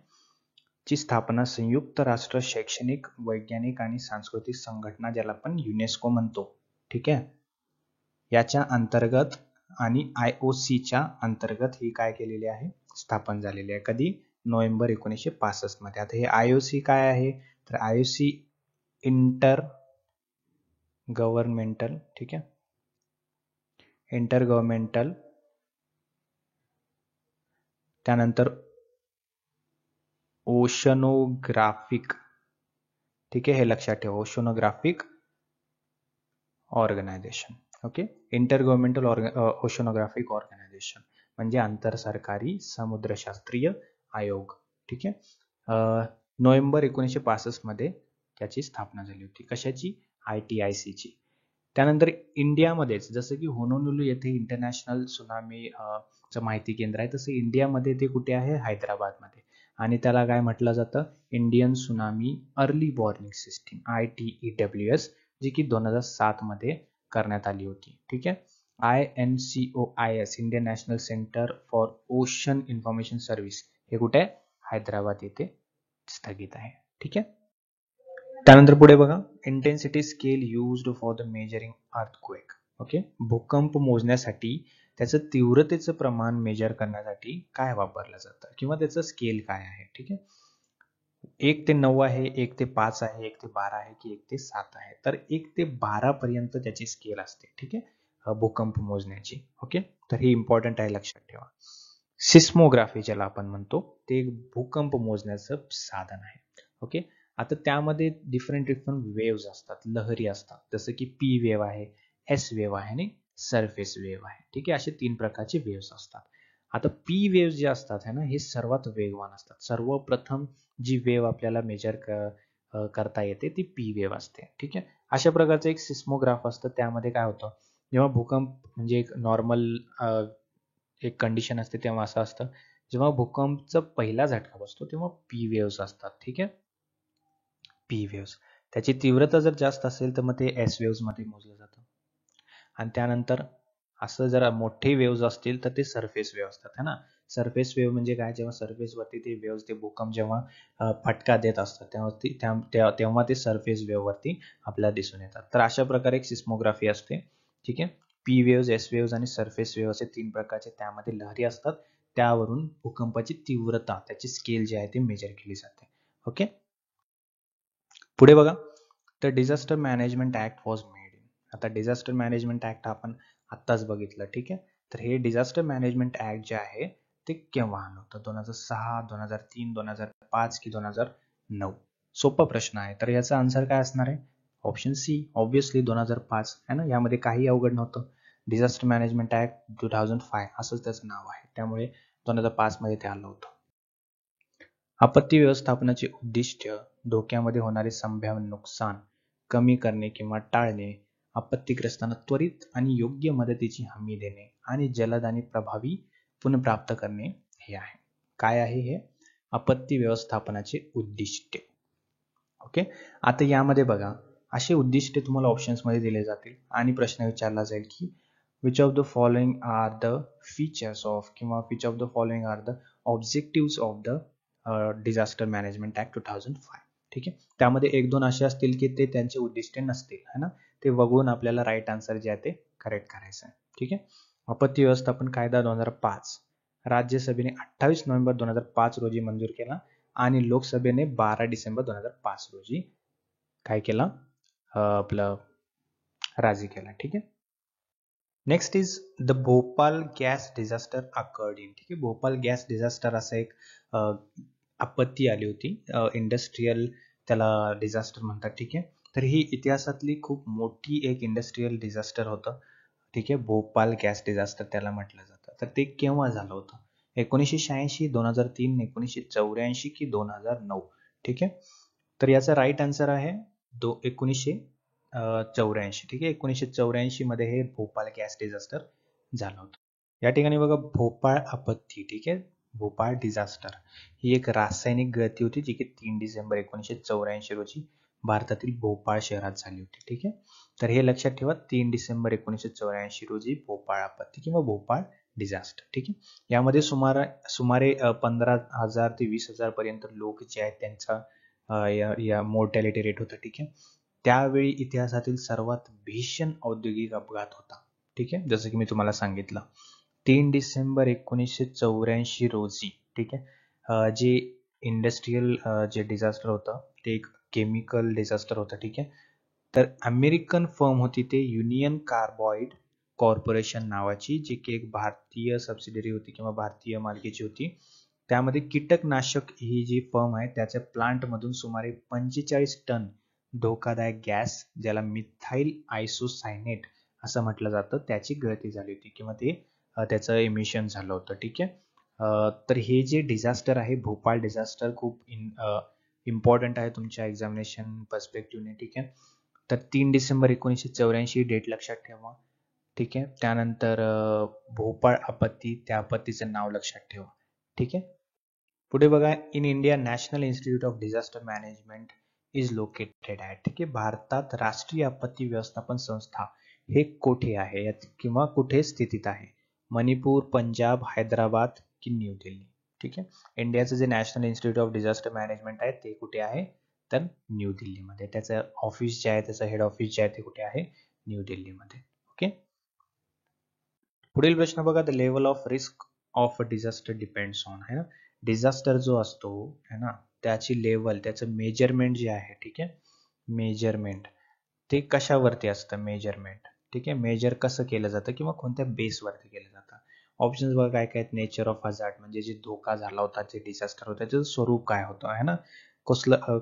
[SPEAKER 1] ची स्थापना संयुक्त राष्ट्र शैक्षणिक, वैज्ञानिक आणि सांस्कृतिक संघटना, ज्याला आपण युनेस्को म्हणतो, ठीक आहे, याच्या अंतर्गत आणि IOCच्या अंतर्गत ही काय केलेली आहे, स्थापन झालेली आहे. कधी? नोव्हेंबर 1965 मध्ये. आता हे IOC काय आहे, तर IOC इंटर गव्हर्नमेंटल, ठीक आहे, इंटर गव्हर्नमेंटल, त्यानंतर ओशनोग्राफिक, ठीक आहे, हे लक्षात ठेवा, oceanographic organisation. Okay, intergovernmental oceanographic organisation म्हणजे आंतर सरकारी समुद्रशास्त्रीय आयोग. ठीक आहे, नोव्हेंबर 1965 मध्ये त्याची स्थापना झाली होती. कशाची? ITIC ची. त्यानंतर इंडियामध्येच, जसं की होनोलुलू येथे इंटरनॅशनल सुनामी चं माहिती केंद्र आहे, तसं इंडियामध्ये ते कुठे आहे? हैदराबादमध्ये. आणि त्याला काय म्हटलं जातं? Indian tsunami early warning system, ITEWS, जी की 2007 मध्ये करण्यात आली होती. ठीक आहे, INCOIS, Indian national centre for ocean information service, हे कुठे आहे? हैदराबाद येथे स्थगित आहे. ठीक आहे, त्यानंतर पुढे बघा, intensity scale used for the measuring earthquake. Okay, भूकंप मोजण्यासाठी त्याचं तीव्रतेचं प्रमाण मेजर करण्यासाठी काय वापरलं जातं किंवा त्याचं स्केल काय आहे? ठीक आहे, 1 ते 9 आहे, 1 ते 5 आहे, 1 ते 12 आहे, की 1 ते 7 आहे? तर 1 ते 12 पर्यंत त्याची स्केल असते. ठीक आहे, भूकंप मोजण्याची. ओके, तर हे इम्पॉर्टंट आहे, लक्षात ठेवा. सिस्मोग्राफी ज्याला आपण म्हणतो, ते एक भूकंप मोजण्याचं साधन आहे. ओके, आता त्यामध्ये डिफरंट वेव्ज असतात, लहरी असतात, जसं की P वेव्ह आहे, S वेव्ह आहे आणि सरफेस वेव्ह आहे. ठीक आहे, असे 3 प्रकारचे वेव्स असतात. आता P वेव्ह जे असतात है ना, हे सर्वात वेगवान असतात. सर्वप्रथम जी वेव्ह आपल्याला मेजर करता येते ती P वेव्ह असते. ठीक आहे, अशा प्रकारचं एक सिस्मोग्राफ असतं. त्यामध्ये काय होतं, जेव्हा भूकंप म्हणजे एक नॉर्मल एक कंडिशन असते तेव्हा असं असतं, जेव्हा भूकंपचा पहिला झटका बसतो तेव्हा P वेव्स असतात. ठीक आहे, P वेव्स, त्याची तीव्रता जर जास्त असेल तर मग ते S वेव्स मध्ये मोजलं जातं. आणि त्यानंतर असं जर मोठे वेव्स असतील तर ते सरफेस वेव्ह असतात है ना. सरफेस वेव्ह म्हणजे काय, जेव्हा सरफेस वरती ते वेव्स, ते भूकंप जेव्हा फटका देत असतात तेव्हा ते सरफेस वेव्ह वरती आपल्याला दिसून येतात. तर अशा प्रकारे एक सिस्मोग्राफी असते. ठीक आहे, P वेव्स, S वेव्स आणि सरफेस वेव्ह असे 3 प्रकारचे त्यामध्ये लहरी असतात. त्यावरून भूकंपाची तीव्रता, त्याची स्केल जी आहे ती मेजर केली जाते. ओके, पुढे बघा, the disaster management act was made in. आता डिझास्टर मॅनेजमेंट ऍक्ट आपण आत्ताच बघितलं. ठीक आहे, तर हे डिझास्टर मॅनेजमेंट ऍक्ट जे आहे ते केव्हा आलं होतं? 2006, 2003, 2005 की 2009? सोपा प्रश्न आहे. तर याचा आन्सर काय असणार आहे? ऑप्शन सी, ऑब्व्हियसली 2005 आहे ना. यामध्ये काही अवघड नव्हतं. डिझास्टर मॅनेजमेंट ऍक्ट 2005 असंच त्याचं नाव आहे, त्यामुळे 2005 मध्ये ते आलं होतं. आपत्ती व्यवस्थापनाचे उद्दिष्ट धोक्यामध्ये होणारे संभाव्य नुकसान कमी करणे किंवा टाळणे, आपत्तीग्रस्तांना त्वरित आणि योग्य मदतीची हमी देणे आणि जलद आणि प्रभावी पुनर्प्राप्त करणे हे आहे. काय आहे हे? आपत्ती व्यवस्थापनाचे उद्दिष्ट. ओके. आता यामध्ये बघा, असे उद्दिष्ट तुम्हाला ऑप्शन्स मध्ये दिले जातील आणि प्रश्न विचारला जाईल की which of the following are the features of किंवा which of the following are the objectives of the disaster management act 2005. ठीक आहे. त्यामध्ये एक दोन असे असतील की ते त्यांचे उद्दिष्टे नसतील, है ना. ते बघून आपल्याला राईट आन्सर जे आहे ते करेक्ट करायचं आहे. ठीक आहे. आपत्ती व्यवस्थापन कायदा 2005 राज्यसभेने 28 नोव्हेंबर 2005 रोजी मंजूर केला आणि लोकसभेने 12 डिसेंबर 2005 रोजी काय केला? आपलं राजी केला. ठीक आहे. Next is the Bhopal gas disaster occurred in. ठीक आहे. भोपाल गॅस डिझास्टर असं एक आपत्ती आली होती, इंडस्ट्रीयल त्याला डिझास्टर म्हणतात. ठीक आहे. तर ही इतिहासातली खूप मोठी एक इंडस्ट्रीयल डिझास्टर होतं. ठीक आहे. भोपाल गॅस डिझास्टर त्याला म्हटलं जातं. तर ते केव्हा झालं होतं? 1986, 2003, 1984 की 2009? ठीक आहे. तर याचा राईट आन्सर आहे 1984. ठीक आहे. 1984 मध्ये हे भोपाल गॅस डिझास्टर झालं होतं. या ठिकाणी बघा, भोपाळ आपत्ती, ठीक आहे, भोपाळ डिझास्टर ही एक रासायनिक गळती होती जी की 3 डिसेंबर 1984 रोजी भारतातील भोपाळ शहरात झाली होती. ठीक आहे. तर हे लक्षात ठेवा, 3 डिसेंबर 1984 रोजी भोपाळ आपत्ती किंवा भोपाळ डिझास्टर. ठीक आहे. यामध्ये सुमारे 15,000 ते 20,000 पर्यंत लोक जे आहेत त्यांचा या मोर्टॅलिटी रेट होता. ठीक आहे. त्यावेळी इतिहासातील सर्वात भीषण औद्योगिक अपघात होता. ठीक आहे. जसं की मी तुम्हाला सांगितलं, 3 डिसेंबर 1984 रोजी, ठीक आहे, जे इंडस्ट्रीयल जे डिझास्टर होतं ते एक केमिकल डिझास्टर होतं. ठीक आहे. तर अमेरिकन फर्म होती ते युनियन कार्बाइड कॉर्पोरेशन नावाची, जी की एक भारतीय सबसिडरी होती किंवा भारतीय मालकीची होती. त्यामध्ये कीटकनाशक ही जी फर्म आहे त्याच्या प्लांटमधून सुमारे 45 टन धोकादायक गॅस, ज्याला मिथाइल आयसोसायनेट असं म्हटलं जातं, त्याची गळती झाली होती किंवा ते त्याचं एमिशन झालं होतं. ठीक आहे. तर हे जे डिझास्टर आहे भोपाळ डिझास्टर खूप इम्पॉर्टंट आहे तुमच्या एक्झामिनेशन पर्स्पेक्टिव्हने. ठीक आहे. तर 3 डिसेंबर 1984 डेट लक्षात ठेवा. ठीक आहे. त्यानंतर भोपाळ आपत्ती, त्या आपत्तीचं नाव लक्षात ठेवा. ठीक आहे. पुढे बघा, in India national institute of disaster management is located at. ठीक आहे. भारतात राष्ट्रीय आपत्ती व्यवस्थापन संस्था हे कोठे आहे किंवा कुठे स्थितीत आहे? मणिपूर, पंजाब, हैदराबाद की न्यू दिल्ली? ठीक आहे. इंडियाचं जे national institute of disaster management आहे ते कुठे आहे? तर न्यू दिल्लीमध्ये. त्याचं ऑफिस जे आहे, त्याचं हेड ऑफिस जे आहे ते कुठे आहे? न्यू दिल्लीमध्ये. ओके. पुढील प्रश्न बघा, the level of risk of disaster depends on, है ना. डिझास्टर जो असतो है ना, त्याची लेवल, त्याचं मेजरमेंट जे आहे, ठीक आहे, मेजरमेंट ते कशावरती असतं? मेजरमेंट. ठीक आहे. मेजर कसं केलं जातं किंवा कोणत्या बेसवरती केलं जातं? ऑप्शन्स बघा काय काय आहेत. नेचर ऑफ हजार्ड, म्हणजे जे धोका झाला होता, जे डिझास्टर होतं त्याचं स्वरूप काय होतं, है ना,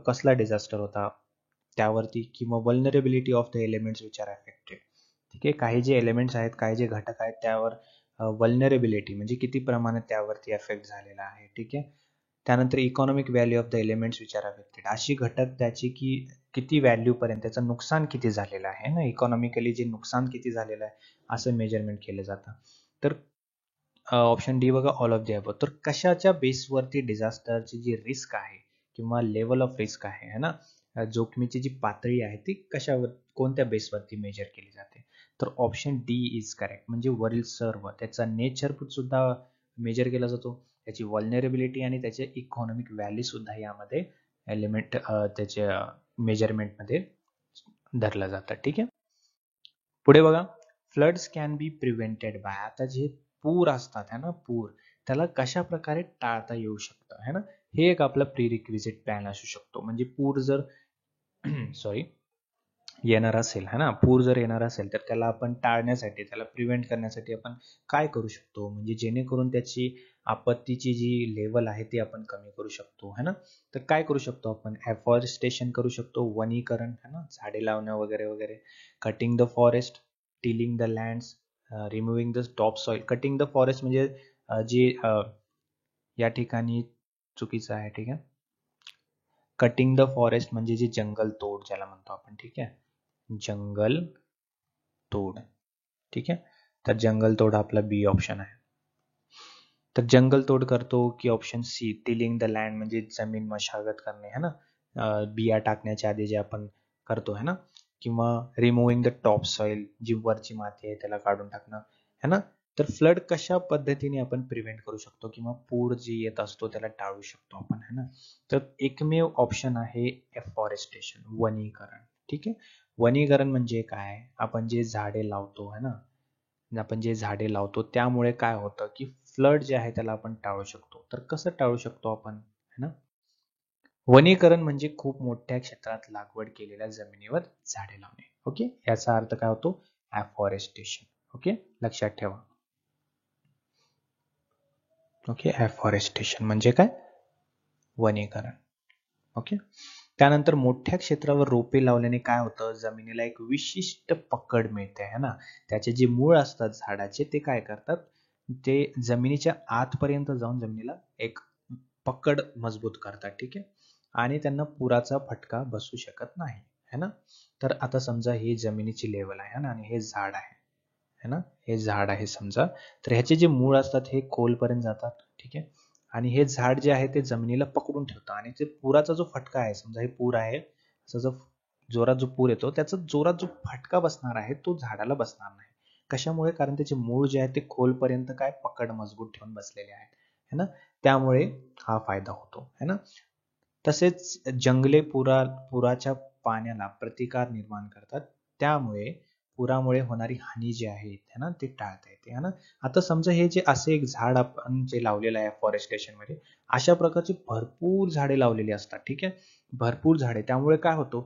[SPEAKER 1] कसला डिझास्टर होता त्यावरती, किंवा vulnerability of the elements which are affected. ठीक आहे. काही जे एलिमेंट्स आहेत, काही जे घटक आहेत, त्यावर वल्नरेबिलिटी म्हणजे किती प्रमाणात त्यावरती अफेक्ट झालेला आहे. ठीक आहे. त्यानंतर economic value of the elements which are affected, अशी घटक त्याची की किती व्हॅल्यू पर्यंत त्याचं नुकसान किती झालेलं आहे ना, इकॉनॉमिकली जे नुकसान किती झालेलं आहे असं मेजरमेंट केलं जातं. तर ऑप्शन डी बघा, ऑल ऑफ द अबव. तर कशाच्या बेसवरती डिझास्टरची जी रिस्क आहे किंवा लेवल ऑफ रिस्क आहे, है ना, जोखमीची जी पातळी आहे ती कशावर, कोणत्या बेसवरती मेजर केली जाते? तर ऑप्शन डी इज करेक्ट. म्हणजे वरील सर्व, त्याचा नेचर सुद्धा मेजर केला जातो, त्याची वल्नरेबिलिटी आणि त्याचे इकॉनॉमिक व्हॅल्यू सुद्धा यामध्ये एलिमेंट त्याच्या मेजरमेंटमध्ये धरलं जातं. ठीक आहे. पुढे बघा, floods can be prevented by. आता जे पूर असतात है ना, पूर, त्याला कशा प्रकारे टाळता येऊ शकतं, है ना, हे एक आपलं प्री रिक्विजिट प्लॅन असू शकतो. म्हणजे पूर जर सॉरी येणार असेल है ना, पूर जर येणार असेल तर त्याला आपण टाळण्यासाठी, त्याला प्रिव्हेंट करण्यासाठी आपण काय करू शकतो, म्हणजे जेणेकरून त्याची आपत्तीची जी लेवल आहे ती आपण कमी करू शकतो है ना. तर काय करू शकतो आपण, एफॉरेस्टेशन करू शकतो, वनीकरण है ना, झाडे लावणं वगैरे वगैरे, cutting the forest, tilling the lands, removing the top soil. Cutting the forest म्हणजे जे या ठिकाणी चुकीचं आहे, ठीक आहे. कटिंग द फॉरेस्ट म्हणजे जे जंगल तोड ज्याला म्हणतो आपण, ठीक आहे, जंगल तोड, ठीक आहे. तर जंगल तोड आपला बी ऑप्शन आहे. तर जंगल तोड करतो की option C, tilling the land म्हणजे जमीन मशागत करणे है ना, बिया टाकण्याच्या आधी जे आपण करतो है ना, किंवा रिमुव्हिंग द टॉप सॉइल, जी वरची माती आहे त्याला काढून टाकणं है ना. तर फ्लड कशा पद्धतीने आपण प्रिव्हेंट करू शकतो किंवा पूर जी येत असतो त्याला टाळू शकतो आपण है ना. तर एकमेव ऑप्शन आहे एफॉरेस्टेशन, वनीकरण, ठीक आहे. वनीकरण म्हणजे काय, आपण जे झाडे लावतो है ना, आपण जे झाडे लावतो त्यामुळे काय होतं की फ्लड जे आहे त्याला आपण टाळू शकतो. तर कसं टाळू शकतो आपण है ना. वनीकरण म्हणजे खूप मोठ्या क्षेत्रात लागवड केलेल्या जमिनीवर झाडे लावणे. ओके, याचा अर्थ काय होतो, एफॉरेस्टेशन. ओके, लक्षात ठेवा. ओके, एफॉरेस्टेशन म्हणजे काय, वनीकरण. ओके. त्यानंतर मोठ्या क्षेत्रावर रोपे लावल्याने काय होतं, जमिनीला एक विशिष्ट पकड मिळते है ना. त्याचे जे मूळ असतात झाडाचे ते काय करतात, ते जमिनीच्या आतपर्यंत जाऊन जमिनीला एक पकड मजबूत करतात, ठीक आहे. आणि त्यांना पुराचा फटका बसू शकत नाही है ना. तर आता समजा ही जमिनीची लेवल आहे ना, आणि हे झाड आहे है ना, हे झाड आहे समजा. तर ह्याचे जे मूळ असतात हे खोलपर्यंत जातात, ठीक आहे. आणि हे झाड जे आहे ते जमिनीला पकडून ठेवतं, आणि ते पुराचा जो फटका आहे, समजा हे पूर आहे, असा जो जोरात जो पूर येतो त्याचा जोरात जो फटका बसणार आहे तो झाडाला बसणार नाही. कशामुळे, कारण त्याचे मूळ जे आहे ते खोलपर्यंत काय पकड मजबूत ठेवून बसलेले आहेत है ना. त्यामुळे हा फायदा होतो है ना. तसेच जंगले पुराच्या पाण्याला प्रतिकार निर्माण करतात, त्यामुळे पुरामुळे होणारी हानी जी आहे है ना ती टाळता येते है ना. आता समजा हे जे असे एक झाड आपण जे लावलेलं आहे फॉरेस्टेशन मध्ये, अशा प्रकारची भरपूर झाडे लावलेली असतात, ठीक आहे, भरपूर झाडे. त्यामुळे काय होतो,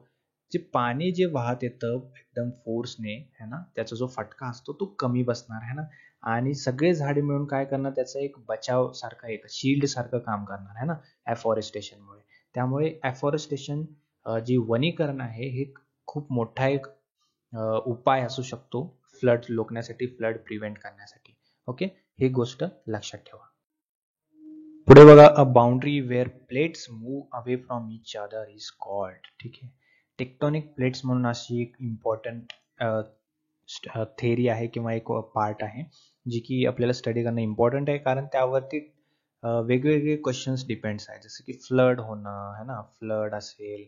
[SPEAKER 1] जे पाणी जे वाहत येतं एकदम फोर्सने है ना, त्याचा जो फटका असतो तो कमी बसणार है ना. आणि सगळे झाडे मिळून काय करणार, त्याचा एक बचाव सारखा, एक शील्ड सारखं काम करणार है ना, एफॉरेस्टेशनमुळे. त्यामुळे एफॉरेस्टेशन जी वनीकरण आहे हे खूप मोठा एक उपाय असू शकतो फ्लड रोखण्यासाठी, फ्लड प्रिव्हेंट करण्यासाठी. ओके, ही गोष्ट लक्षात ठेवा. पुढे बघा, a boundary where plates move away from each other is called, ठीक आहे. टेक्टोनिक प्लेट्स म्हणून अशी एक इम्पॉर्टंट थेअरी आहे किंवा एक पार्ट आहे जी की आपल्याला स्टडी करणं इम्पॉर्टंट आहे, कारण त्यावरती वेगवेगळे क्वेश्चन्स डिपेंड्स आहेत, जसं की फ्लड होणं है ना, फ्लड असेल,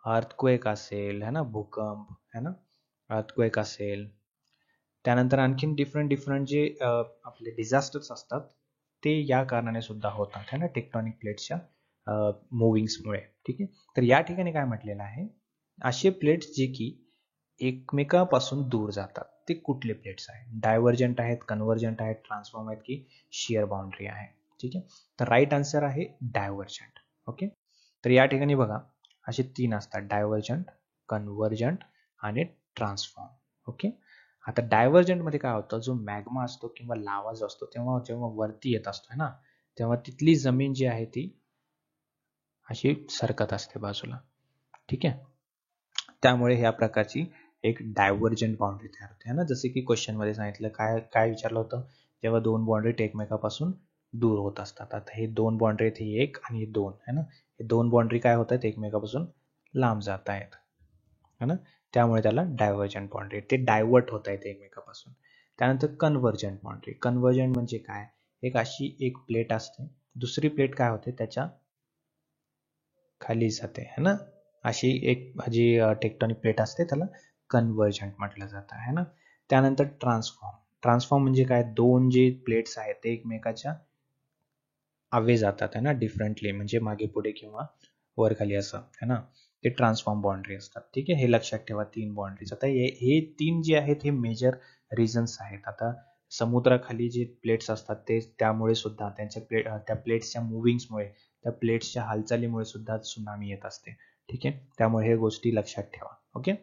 [SPEAKER 1] अर्थक्वेक असेल है ना, भूकंप है ना, अर्थक्वेक असेल, त्यानंतर आणखीन डिफरंट डिफरंट जे आपले डिझास्टर्स असतात ते या कारणाने सुद्धा होतात है ना, टेक्टॉनिक प्लेट्सच्या मुव्हिंग्समुळे, ठीक आहे. तर या ठिकाणी काय म्हटलेलं आहे, असे प्लेट्स जे की एकमेकापासून दूर जातात ते कुठले प्लेट्स आहेत, डायव्हर्जंट आहेत, कन्व्हर्जंट आहेत, ट्रान्सफॉर्म आहेत की शियर बाउंड्री आहे, ठीक आहे. तर राईट आन्सर आहे डायव्हर्जंट. ओके, तर या ठिकाणी बघा असे 3 असतात, डायव्हर्जंट, कन्व्हर्जंट आणि ट्रान्सफॉर्म. ओके. आता डायव्हर्जंट मध्ये काय होतं, जो मॅग्मा असतो किंवा लावा जो असतो तेव्हा जेव्हा वरती येत असतो ना, तेव्हा तिथली जमीन जी आहे ती अशी सरकत असते बाजूला, ठीक आहे. त्यामुळे ह्या प्रकारची एक डायव्हर्जंट बाउंड्री तयार होते है ना. जसे की क्वेश्चन मध्ये सांगितलं, काय काय विचारलं होतं, जेव्हा दोन बाउंड्री एकमेकापासून दूर होत असतात. आता हे दोन बाउंड्री आहेत, ही एक आणि ही दोन है ना, हे दोन बाउंड्री काय होत आहेत, एकमेकापासून लांब जात आहेत है ना, त्यामुळे त्याला डायव्हर्जंट बाउंड्री, ते डायव्हर्ट होत आहेत एकमेकापासून. त्यानंतर कन्व्हर्जंट बाउंड्री, कन्व्हर्जंट म्हणजे काय, एक अशी एक प्लेट असते, दुसरी प्लेट काय होते त्याच्या खाली जाते है ना, अशी एक जी टेक्टोनिक प्लेट असते त्याला कन्व्हर्जंट म्हटलं जातं है ना. त्यानंतर ट्रान्सफॉर्म, ट्रान्सफॉर्म म्हणजे काय, दोन जे प्लेट्स आहेत ते एकमेकाच्या अवे जातात है ना, डिफरंटली, म्हणजे मागे पुढे किंवा वर खाली असं है ना, ते ट्रान्सफॉर्म बाउंड्री असतात, ठीक आहे. हे लक्षात ठेवा, 3 बाउंड्रीज. आता हे 3 जे आहेत हे मेजर रिझन्स आहेत. आता समुद्राखाली जे प्लेट्स असतात ते त्यामुळे सुद्धा त्या प्लेट्सच्या मुव्हिंग्समुळे, त्या प्लेट्सच्या हालचालीमुळे सुद्धा त्सुनामी येत असते, ठीक आहे. त्यामुळे हे गोष्टी लक्षात ठेवा. ओके.